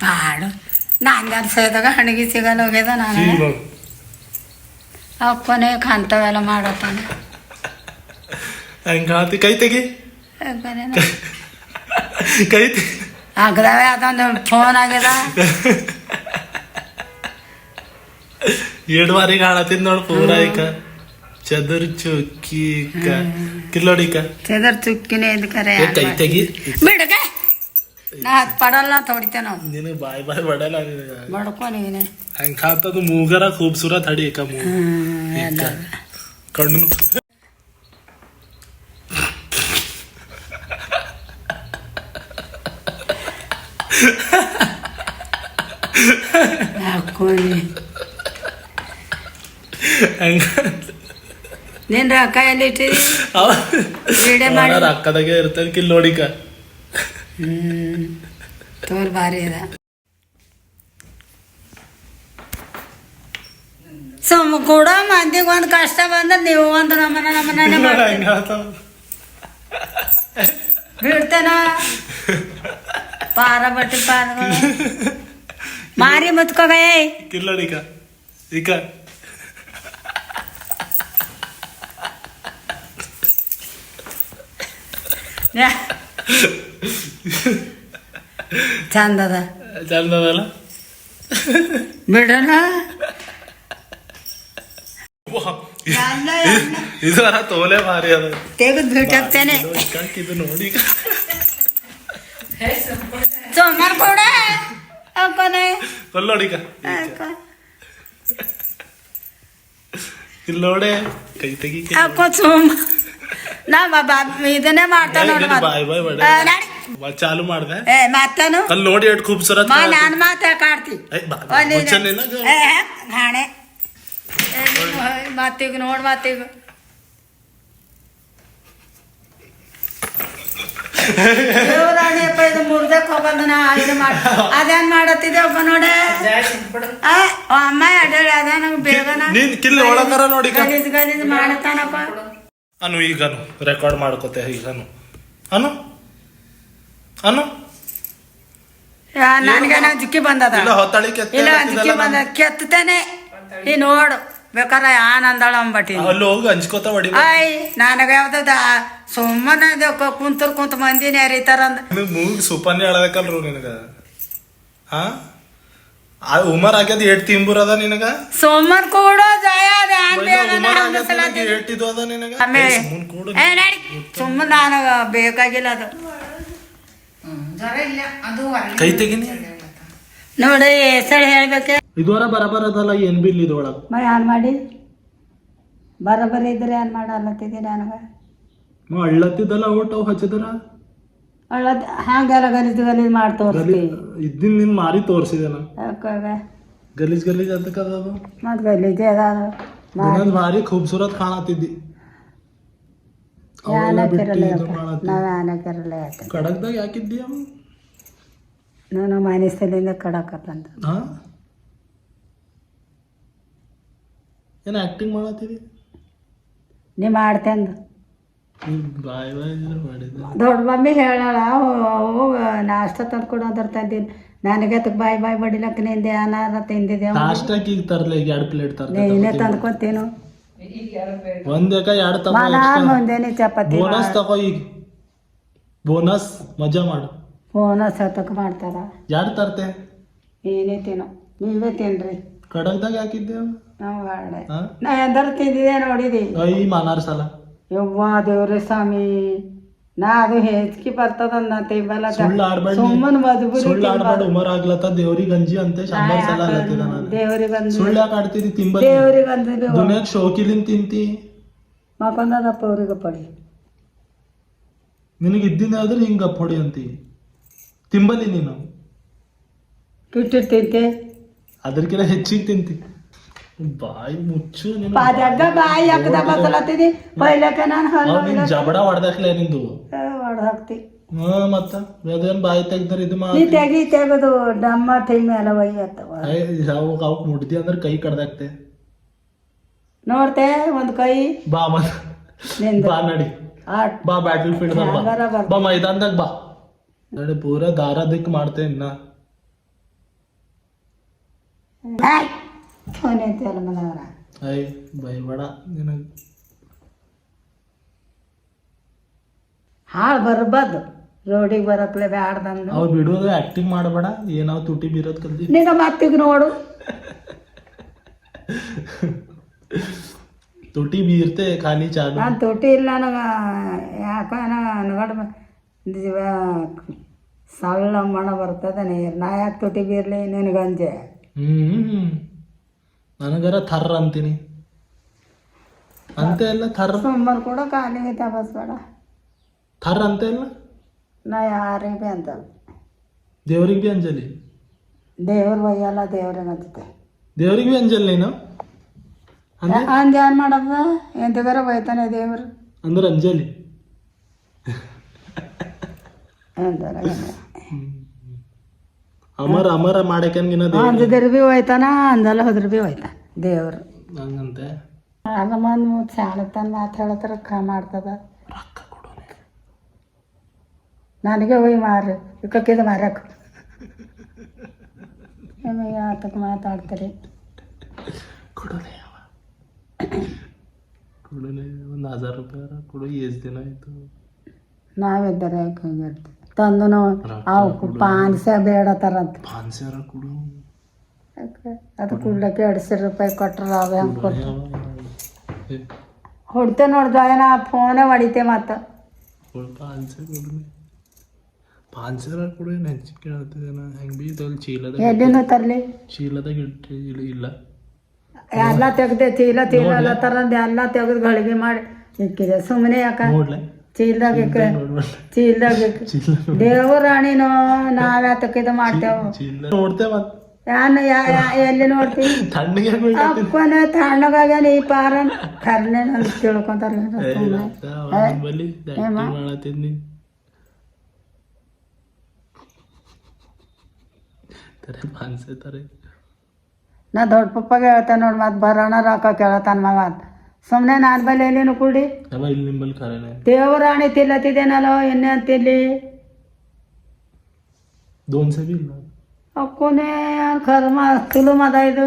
ಪಾಡು ನಾನು ಸೇದಾಗ ಹಣಗಿ ಸಿಗಲ್ಲ ಹೋಗ್ಯದ ನಾನು ಅಪ್ಪನೇ ಕಾಣ್ತಾವೆಲ್ಲ ಮಾಡತ್ತಾನೆ ಹಂಗಾತಿ ಕೈ ತೆಗಿ ಕೈ ಆಗದಾವೆ ಅದೊಂದು ಫೋನ್ ಆಗ್ಯದ ಎರಡು ಬಾರಿಗೆ ಹಾಳತ್ತಿದ್ ನೋಡು ಪೂರ ಈಗ ಚದರ್ ಚುಕ್ಕಿ ಕಿಲ್ಲೋಡಿಕ ಚದರ್ ಚುಕ್ಕಿನೇ ಇದು ಕರೆ ಕೈ ತೆಗಿ ಬಿಡಗ ನಾ ಅದು ಪಡಲ್ಲ ಅಂತ ಹೊಡಿತೇವೆ ನಾವು ನೀನು ಬಾಯ್ ಬಾಯ್ ಬಡಲ್ಲ ಬಡ್ಕೊ ನೀನೆ ಹಂಗ ಖಾತದು ಮೂಗರ ಖೂಬ್ಸೂರತ್ ಹಡಿ ಏಕ ಮೂಗ ಕಣ್ಣು ಹಾಕೊಳ್ಳಿ ನೀನ್ ರೊಕ್ಕ ಎಲ್ಲಿ ಇಟ್ಟಿರಿ ವಿಡಿಯೋ ಮಾಡಿ ರೊಕ್ಕದಾಗೆ ಇರ್ತದೆ ಕಿಲ್ಲೋಡಿಕ ತೋಲ್ ಭಾರಿ ಅದ ಸುಮ್ಮ ಕೂಡ ಮಂದಿಗೆ ಒಂದು ಕಷ್ಟ ಬಂದ್ರೆ ನೀವು ಒಂದು ನಮ್ಮನೆ ಬಿಡ್ತೇನ ಪಾರ ಬಟ್ಟಿ ಪಾರ ಮಾರಿ ಮುತ್ಕೋಗ ಕಿಲ್ಲೋಡಿಕ ಈಗ ಚಂದದ ಚಂದದಲ್ಲ ಬಿಡೋಣ ಇದು ತೋಲೆ ಭಾರಿ ಅದ ತೆಗೆದು ಬಿಟ್ಟೇನೆ ಇದು ನೋಡಿ ಸೋಮವಾರ ಕೂಡ ಹಾಕೋನೆ ಕೊಲ್ಲೋಡಿಕ ಕಿಲ್ಲೋಡೆ ಕೈ ತೆಗಿ ಹಾಕೋ ಸೋಮ ನಾ ಇದನ್ನೇ ಮಾಡ್ತಾನ ಬಾಯ್ ಬಾಯ್ ಬಡ ಚಾಲು ಮಾಡ್ದೆ ಮಾತಾನು ಅಲ್ಲಿ ನೋಡಿ ಎಷ್ಟು ಖೂಬ್ಸೂರತ್ ನಾನು ಮಾತಾಡ್ತಿ ಹಾಣೆ ಮತ್ತೀಗ ನೋಡ್ ಮತ್ತೀಗ ದೇವರಾಣಿಯಪ್ಪ ಇದು ಮುರ್ದಕ್ ಹೋಗಂದ ನಾ ಇದು ಮಾಡಿ ಅದೇನ್ ಮಾಡತ್ತಿದೆ ಒಬ್ಬ ನೋಡೆ ಅಮ್ಮ ಅಡ್ಡಾಡಿ ಅದ ನಂಗೆ ಬೇಗನ ಕಿಲ್ ಒಳಗರ ನೋಡಿ ಗಲೀಜ್ ಗಲೀಜ್ ಮಾಡತ್ತಾನಪ್ಪ ಅನು ಈಗನು ರೆಕಾರ್ಡ್ ಮಾಡ್ಕೋತೆ ಈಗನು ಅನು ಅನು ನನ್ಗೇನ ಜಿಕ್ಕಿ ಬಂದದ ಹೊತ್ತಾಳಿ ಇಲ್ಲ ಜಿಕ್ಕಿ ಬಂದ ಕೆತ್ತೇನೆ ಈ ನೋಡು ಬೇಕಾರೆ ಆನಂದಳ ಅಂಬಟ್ಟಿ ಅಲ್ಲಿ ಹೋಗಿ ಹಂಚ್ಕೋತ ಹೊಡಿ ಆಯ್ ನನಗ ಯಾವ್ದದ ಸುಮ್ಮನೆ ಕುಂತ ಮಂದಿನ ಯಾರೀತಾರಂದ ಮೂಗ್ ಸುಪನ್ನೆ ಹೇಳಬೇಕಲ್ರು ನಿನಗ ಹಾ ಉಮರ್ ಆಗ್ಯದ ಏಟ್ ತಿಂಬುರ್ ಅದ ನಿನಗ ಸೋಮವಾರ ಕೂಡ ಜಯ ಏಟಿದು ಅದ ನಿನಗ ಸುಮ್ಮನೆ ನನಗ ಬೇಕಾಗಿಲ್ಲ ಅದು ಕೈ ತೆಗಿನಿ ನೋಡಿ ಹೆಸರು ಹೇಳ್ಬೇಕೆ ಇದುವರ ಬರಬರ ಅದಲ್ಲ ಏನ್ ಬಿಲ್ ಇದ್ರೊಳಗ ಏನ್ ಮಾಡಿ ಬರಬರಿ ಇದ್ರೆ ಏನ್ ಮಾಡಲ್ಲತ್ತಿದ್ದೀನಿ ನನಗ ಅಳ್ಳತ್ತಿದ್ದಲ್ಲ ಓಟ್ ಅವ್ ಹಚ್ಚಿದ್ರ ಹಂಗೆಲ್ಲ ಗಲೀಜ್ ಗಲೀಜ್ ಮಾಡಿ ತೋರಿಸ್ತಿ ಇದ್ದಿನ್ ನಿನ್ ಮಾರಿ ತೋರ್ಸಿದೇನ ಗಲೀಜ್ ಗಲೀಜ್ ಅದಕ್ಕೆ ಅದು ಮತ್ ಗಲೀಜ್ ಅದ ಭಾರಿ ಖೂಬ್ಸೂರತ್ ಕಾಣತ್ತಿದ್ದಿ ನಾವ್ ಆನಕ್ಕಿರಲ್ಲ ಕಡಕ್ದಾಗ ಯಾಕಿದ್ದಿ ನಾನು ಮನಸ್ಸಲ್ಲಿಂದ ಕಡಕತ್ತಂತ ಏನ್ ಆಕ್ಟಿಂಗ್ ಮಾಡತ್ತಿದಿ ನೀ ಮಾಡ್ತೇಂದು ಬಾಯ್ ಬಾಯ್ ಮಾಡಿದ ದೊಡ್ಡ ಮಮ್ಮಿ ಹೇಳಾಳ ಹೋಗ ನಾಷ್ಟ ತಂದ್ಕೊಡು ಅಂತ ತಂದೀನಿ ನನಗೆ ಬಾಯ್ ಬಾಯ್ ಬಡಿಲಕ್ಕ ನಿಂದೆ ಅನಾರ ತಿಂದಿದ್ದೆ ನಾಷ್ಟಕ್ಕೆ ಈಗ ತರ್ಲೆ ಈಗ 2 ಪ್ಲೇಟ್ ತರ್ಲೆ ನೀನೇ ತಂದ್ಕೊತೀನು ಒಂದೇಕ 2 ತಗೋ ಮುಂದೆನೆ ಚಪಾತಿ ಬೋನಸ್ ತಗೋ ಈಗ ಬೋನಸ್ ಮಜಾ ಮಾಡು ಬೋನಸ್ ಹತ್ತಕ್ಕೆ ಮಾಡ್ತಾರ 2 ತರ್ತೆ ಏನೇ ತಿನ್ನೋ ನೀವೇ ತಿನ್ರಿ ಕಡಕ್ದಾಗ ಹಾಕಿದ್ದೇವ ನಾವು ಹಾಡೆ ನಾ ಎಂದಾರು ತಿಂದಿದೆ ನೋಡಿದಿ ಐ ಮಾನಾರ್ ಸಲ ಯವ್ವ ದೇವ್ರೆ ಸ್ವಾಮಿ ನಾ ಅದು ಹೆಚ್ಚಿಗೆ ಬರ್ತದ ತಿಂಬಲ್ಲ ಸುಮ್ಮನೆ ಸುಳ್ಳು ಆಡ್ಬೇಡ ಉಮರ್ ಆಗ್ಲತ್ತ ದೇವ್ರಿಗೆ ಗಂಜಿ ಅಂತೆ 100 ಸಲ ಅಲ್ಲತ್ತಿದ ನಾನು ದೇವ್ರಿಗೆ ಸುಳ್ಳು ಯಾಕೆ ಆಡ್ತಿದಿ ತಿಂಬ ದೇವ್ರಿಗೆ ಅಂದಿದ್ದು ದುನಿಯಾಗ ಶೋಕಿಲಿನ್ ತಿಂತಿ ಮಕೊಂದಪ್ಪ ಅವ್ರಿಗೆ ಪಡಿ ನಿನಗೆ ಇದ್ದಿನ ಆದ್ರೆ ಹಿಂಗ ಪೊಡಿ ಅಂತಿ ತಿಂಬಲಿ ನೀನು ಕಿಟ್ಟಿಟ್ಟು ತಿಂತೆ ಅದಕ್ಕಿಂತ ಹೆಚ್ಚಿಗೆ ತಿಂತಿ ಬಾಯಿ ಮುಚ್ಚು ಬಾಯಿ ಹಾಕದ ಬಸಲತ್ತಿದಿ ಪೈಲಕ್ಕೆ ನಾನು ಜಬಡ ಹೊಡೆದಾಕ್ಲೆ ನಿಂದು ಹೊಡೆದಾಕ್ತಿ ಮತ್ತ ಅದೇನ್ ಬಾಯಿ ತೆಗ್ದಾರ ಇದು ನೀ ತೆಗದು ಡಮ್ಮ ಟೈಮ್ ಎಲ್ಲ ಒಯ್ಯತ್ತವ ಅವಕ್ ಮುಡ್ದಿ ಅಂದ್ರೆ ಕೈ ಕಡ್ದಾಕ್ತೆ ನೋಡ್ತೆ ಒಂದ್ ಕೈ ಬಾ ಬಾ ನಡಿ ಬಾ ಬ್ಯಾಟಲ್ ಫೀಲ್ಡ್ ಬಾ ಮೈದಾನದಾಗ ಬಾ ನಡಿ ಪೂರ ದಾರ ದಿಕ್ ಮಾಡ್ತೆ ಇನ್ನ ಫೋನ್ ಐತಿಯಲ್ಲ ಮನೆಯವ್ರ ಐ ಬೈಬೇಡ ನಿನಗೆ ಹಾಳು ಬರ್ಬಾರ್ದು ರೋಡಿಗೆ ಬರಕ್ಲೆ ಬ್ಯಾಡ್ದಂದು ಅವ್ ಬಿಡೋದು ಆಕ್ಟಿಂಗ್ ಮಾಡಬೇಡ ಏನಾವ್ ತುಟಿ ಬೀರೋದ್ ಕಲ್ತಿ ನೀನು ಮತ್ತೀಗ ನೋಡು ತುಟಿ ಬೀರ್ತೆ ಖಾಲಿ ಚಾಲು ನಾನು ತುಟಿ ಇಲ್ಲ ನನಗೆ ಯಾಕೋ ಏನೋ ಅನ್ಗಡ್ ಸಳ್ಳ ಮಣ ಬರ್ತದೆ ನೀರು ನಾ ಯಾಕೆ ತುಟಿ ಬೀರ್ಲಿ ನಿನಗಂಜೆ ನನಗರ ಥರ್ರ ಅಂತೀನಿ ಅಂತೆ ಎಲ್ಲ ಥರ್ ಸೋಮವಾರ ಕೂಡ ಖಾಲಿ ಐತೆ ಬಸ್ ಬೇಡ ಥರ್ ಅಂತೆ ಎಲ್ಲ ನಾ ಯಾರಿಗೆ ಭೀ ಅಂತ ದೇವ್ರಿಗೆ ಭೀ ಅಂಜಲಿ ದೇವ್ರ ಒಯ್ಯಲ್ಲ ದೇವ್ರಿಗೆ ಅನ್ಸುತ್ತೆ ದೇವ್ರಿಗೆ ಭೀ ಅಂಜಲ್ ನೀನು ಅಂಜ ಏನು ಮಾಡೋದ ಎಂತಗಾರ ಒಯ್ತಾನೆ ದೇವ್ರು ಅಂದ್ರೆ ಅಂಜಲಿ ಅಂತಾರ ಅಮರ ಅಮರ ಮಾಡಕ್ಕನ್ಗಿನ ಅಂಜದ್ರ ಭೀ ಒಯ್ತಾನ ಅಂಜಲ್ಲ ಹೋದ್ರ ಭೀ ಒಯ್ತಾನ ದೇವ್ರು ಹಂಗಂತೆ ಆಗ ಮಂದ್ ಶಾಣತನ ಮಾತು ಹೇಳ್ತಾರ ಮಾಡ್ತದ ರೊಕ್ಕ ಕೊಡೋನೆ ನನಗೆ ಹೋಯ್ ಮಾರು ಇಕ್ಕಿದ ಮಾರಕ್ಕೆ ನಿಮಗೆ ಆತಕ್ಕೆ ಮಾತಾಡ್ತೀರಿ ಕೊಡೋನೆ ಅವ ಕೊಡೋನೆ ಒಂದು 1000 ರೂಪಾಯಿ ಕೊಡು ಎಷ್ಟು ದಿನ ಆಯ್ತು ನಾವಿದ್ದರೆ ಹಂಗಿರ್ತೀವಿ ತಂದು ಅವು ಪಾನ್ಸ ಬೇಡತ್ತಾರಂತ 500 ಕೊಡು ಅದು ಕುಡ್ಲಕ್ಕೆ 200 ರೂಪಾಯಿ ಕೊಟ್ರ ಅವ ಹೆಂಗೆ ಕೊಟ್ಟು ಹೊಡ್ತೆ ನೋಡ್ದ ಏನ ಫೋನೇ ಹೊಡಿತೆ ಮತ್ತು 500 ಕೊಡು ಏನು ಹೆಚ್ಚಿಗೆ ಕೇಳ್ತಿದ್ದೇನ ಹೆಂಗೆ ಬಿ ಇದಲ್ಲಿ ಎಲ್ಲಿನೂ ತರಲಿ ಚೀಲದಾಗ ಇಟ್ಟು ಇಲ್ಲ ಎಲ್ಲ ತೆಗ್ದೆ ಚೀಲ ಎಲ್ಲ ತರಂದು ಎಲ್ಲ ತೆಗೆದು ಗಳಿಗೆ ಮಾಡಿ ಇಕ್ಕಿದೆ ಸುಮ್ಮನೆ ಯಾಕ ನೋಡ್ಲೆ ಚೀಲ್ದಾಗ ಇಕ್ಕ ಚೀಲ್ದಾಗ ಇಕ್ಕ ದೇವ್ರ ರಾಣಿನೋ ನಾವ್ಯಾತಕ್ಕೆ ಇದು ಮಾಡ್ತೇವೆ ಚೀಲ ನೋಡ್ತೆ ಮತ್ತೆ ಯಾನು ಎಲ್ಲಿ ನೋಡ್ತೀವಿ ತಣ್ಣಗೆ ಅಪ್ಪನ ತಣ್ಣಗಾಗ್ಯಾನ ಈ ಪಾರನ್ ಕರ್ನೆ ಅಂತ ತಿಳ್ಕೊಂತಾರ ಮಾಡತ್ತೀನಿ ತಾರೆ 500 ತಾರೆ ನಾ ದೊಡ್ಡ ಪಪ್ಪಗೆ ಹೇಳ್ತೇನೆ ನೋಡಿ ಮತ್ತೆ ಬರೋಣ ರೊಕ್ಕ ಕೇಳತಾನ ಮಗ ಅಂತ ಸುಮ್ಮನೆ ನಾನು ಬಲ್ಲಿ ಎಲ್ಲಿನೂ ಕುಡಿ ಇಲ್ಲಿ ನಿಮ್ಮಲ್ಲಿ ಖರೇನೆ ದೇವರಾಣಿ ತಿಲ್ಲತ್ತಿದ್ದೇನಲ್ಲೋ ಎಣ್ಣೆ ಅಂತಿಲ್ಲಿ 200 ಬಿ ಇಲ್ಲ ಅಕ್ಕೂನೇ ಖರ್ಮ ತುಲು ಮದ ಇದು